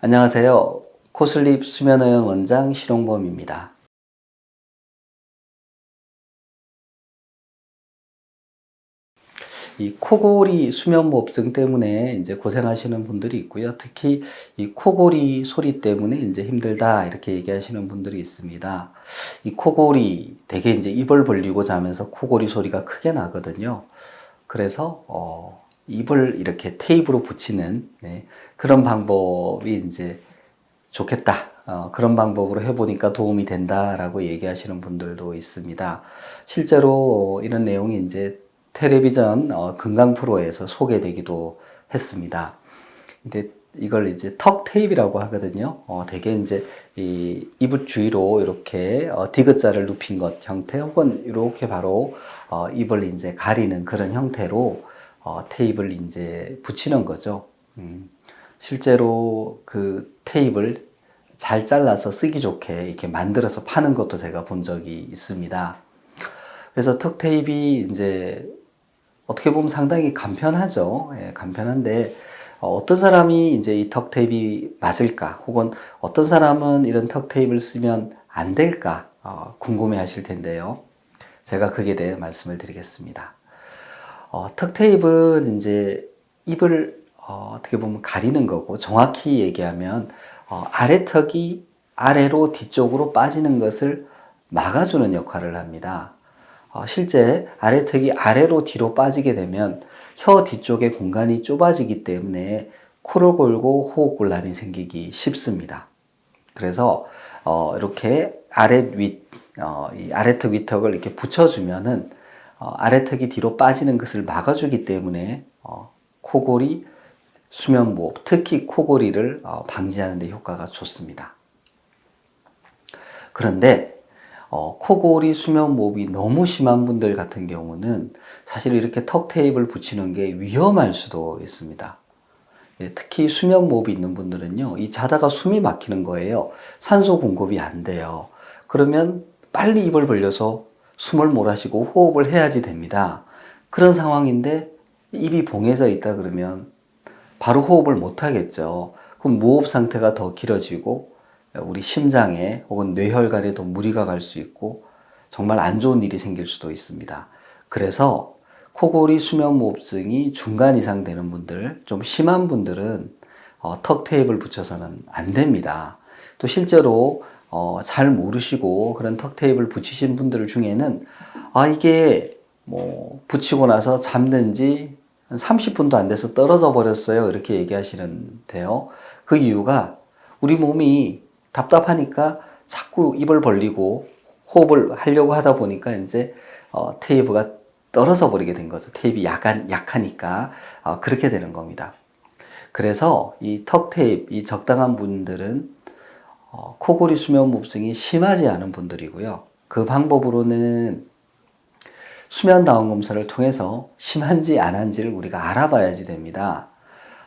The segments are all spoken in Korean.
안녕하세요. 코슬립 수면의원 원장 신홍범입니다. 이 코골이 수면무호흡증 때문에 이제 고생하시는 분들이 있고요. 특히 이 코골이 소리 때문에 이제 힘들다 이렇게 얘기하시는 분들이 있습니다. 이 코골이 되게 이제 입을 벌리고 자면서 코골이 소리가 크게 나거든요. 그래서 입을 이렇게 테이프로 붙이는 그런 방법이 이제 좋겠다. 그런 방법으로 해보니까 도움이 된다라고 얘기하시는 분들도 있습니다. 실제로 이런 내용이 이제 텔레비전 건강 프로에서 소개되기도 했습니다. 근데 이걸 이제 턱 테이프라고 하거든요. 되게 이제 이 이불 주위로 이렇게 디귿자를 눕힌 것 형태 혹은 이렇게 바로 입을 이제 가리는 그런 형태로 테이프를 이제 붙이는 거죠. 실제로 그 테이프를 잘 잘라서 쓰기 좋게 이렇게 만들어서 파는 것도 제가 본 적이 있습니다. 그래서 턱 테이프이 이제 어떻게 보면 상당히 간편하죠. 예, 간편한데 어떤 사람이 이제 이 턱 테이프 맞을까? 혹은 어떤 사람은 이런 턱 테이프를 쓰면 안 될까? 궁금해 하실 텐데요. 제가 거기에 대해 말씀을 드리겠습니다. 턱 테이프는 이제 입을 어떻게 보면 가리는 거고 정확히 얘기하면 아래턱이 아래로 뒤쪽으로 빠지는 것을 막아주는 역할을 합니다. 실제 아래턱이 아래로 뒤로 빠지게 되면 혀 뒤쪽의 공간이 좁아지기 때문에 코를 골고 호흡곤란이 생기기 쉽습니다. 그래서 이렇게 이 아래턱 위턱을 이렇게 붙여주면은 아래턱이 뒤로 빠지는 것을 막아주기 때문에 코골이, 수면무호흡, 특히 코골이를 방지하는 데 효과가 좋습니다. 그런데 코골이, 수면무호흡이 너무 심한 분들 같은 경우는 사실 이렇게 턱 테이프를 붙이는 게 위험할 수도 있습니다. 특히 수면무호흡이 있는 분들은요, 이 자다가 숨이 막히는 거예요. 산소 공급이 안 돼요. 그러면 빨리 입을 벌려서 숨을 몰아쉬고 호흡을 해야지 됩니다. 그런 상황인데 입이 봉해져 있다 그러면 바로 호흡을 못 하겠죠. 그럼 무호흡 상태가 더 길어지고 우리 심장에 혹은 뇌혈관에도 무리가 갈 수 있고 정말 안 좋은 일이 생길 수도 있습니다. 그래서 코골이 수면무호흡증이 중간 이상 되는 분들, 좀 심한 분들은 턱 테이프를 붙여서는 안 됩니다. 또 실제로 잘 모르시고 그런 턱 테이프를 붙이신 분들 중에는 이게 뭐 붙이고 나서 잠든 지 한 30분도 안 돼서 떨어져 버렸어요. 이렇게 얘기하시는데요. 그 이유가 우리 몸이 답답하니까 자꾸 입을 벌리고 호흡을 하려고 하다 보니까 이제 테이프가 떨어져 버리게 된 거죠. 테이프 약하니까 그렇게 되는 겁니다. 그래서 이 턱 테이프, 이 적당한 분들은 코골이 수면무호흡증이 심하지 않은 분들이고요. 그 방법으로는 수면 다운 검사를 통해서 심한지 안 한지를 우리가 알아봐야지 됩니다.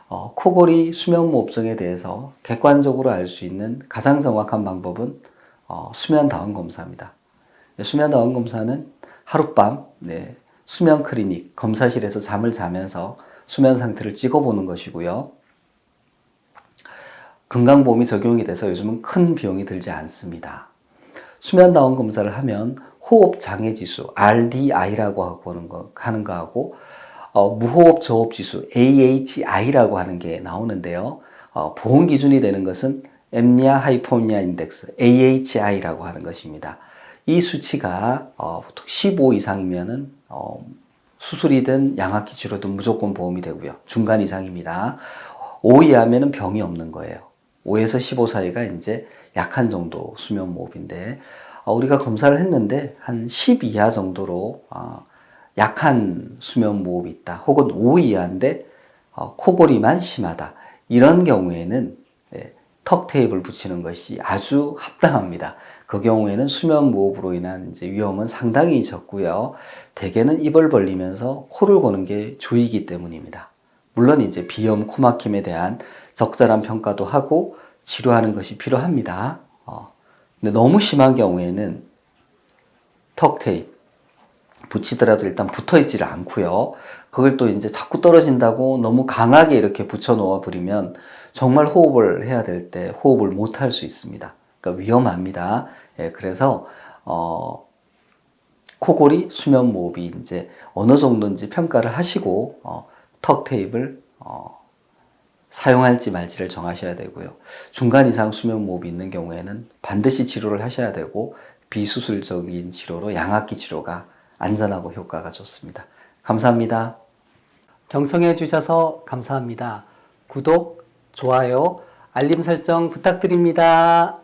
코골이 수면무호흡증에 대해서 객관적으로 알 수 있는 가장 정확한 방법은 수면 다운 검사입니다. 수면 다운 검사는 하룻밤 수면 클리닉 검사실에서 잠을 자면서 수면 상태를 찍어보는 것이고요. 건강보험이 적용이 돼서 요즘은 큰 비용이 들지 않습니다. 수면 다운 검사를 하면 호흡 장애 지수 RDI라고 하는 거하고 무호흡 저호흡 지수 AHI라고 하는 게 나오는데요. 보험 기준이 되는 것은 앰니아 하이포니아 인덱스 AHI라고 하는 것입니다. 이 수치가 보통 15 이상이면은 수술이든 양압기 치료든 무조건 보험이 되고요. 중간 이상입니다. 5 이하면은 병이 없는 거예요. 5에서 15 사이가 이제 약한 정도 수면 무호흡인데 우리가 검사를 했는데 한 10 이하 정도로 약한 수면 무호흡이 있다. 혹은 5 이하인데 코골이만 심하다. 이런 경우에는 턱 테이프를 붙이는 것이 아주 합당합니다. 그 경우에는 수면 무호흡으로 인한 이제 위험은 상당히 적고요. 대개는 입을 벌리면서 코를 고는 게 주이기 때문입니다. 물론 이제 비염, 코막힘에 대한 적절한 평가도 하고 치료하는 것이 필요합니다. 근데 너무 심한 경우에는 턱 테이프 붙이더라도 일단 붙어 있지를 않고요. 그걸 또 이제 자꾸 떨어진다고 너무 강하게 이렇게 붙여 놓아 버리면 정말 호흡을 해야 될 때 호흡을 못 할 수 있습니다. 그러니까 위험합니다. 예, 그래서 코골이 수면 무호흡이 이제 어느 정도인지 평가를 하시고 턱 테이프를 사용할지 말지를 정하셔야 되고요. 중간 이상 수면 무호흡이 있는 경우에는 반드시 치료를 하셔야 되고 비수술적인 치료로 양압기 치료가 안전하고 효과가 좋습니다. 감사합니다. 경청해 주셔서 감사합니다. 구독, 좋아요, 알림 설정 부탁드립니다.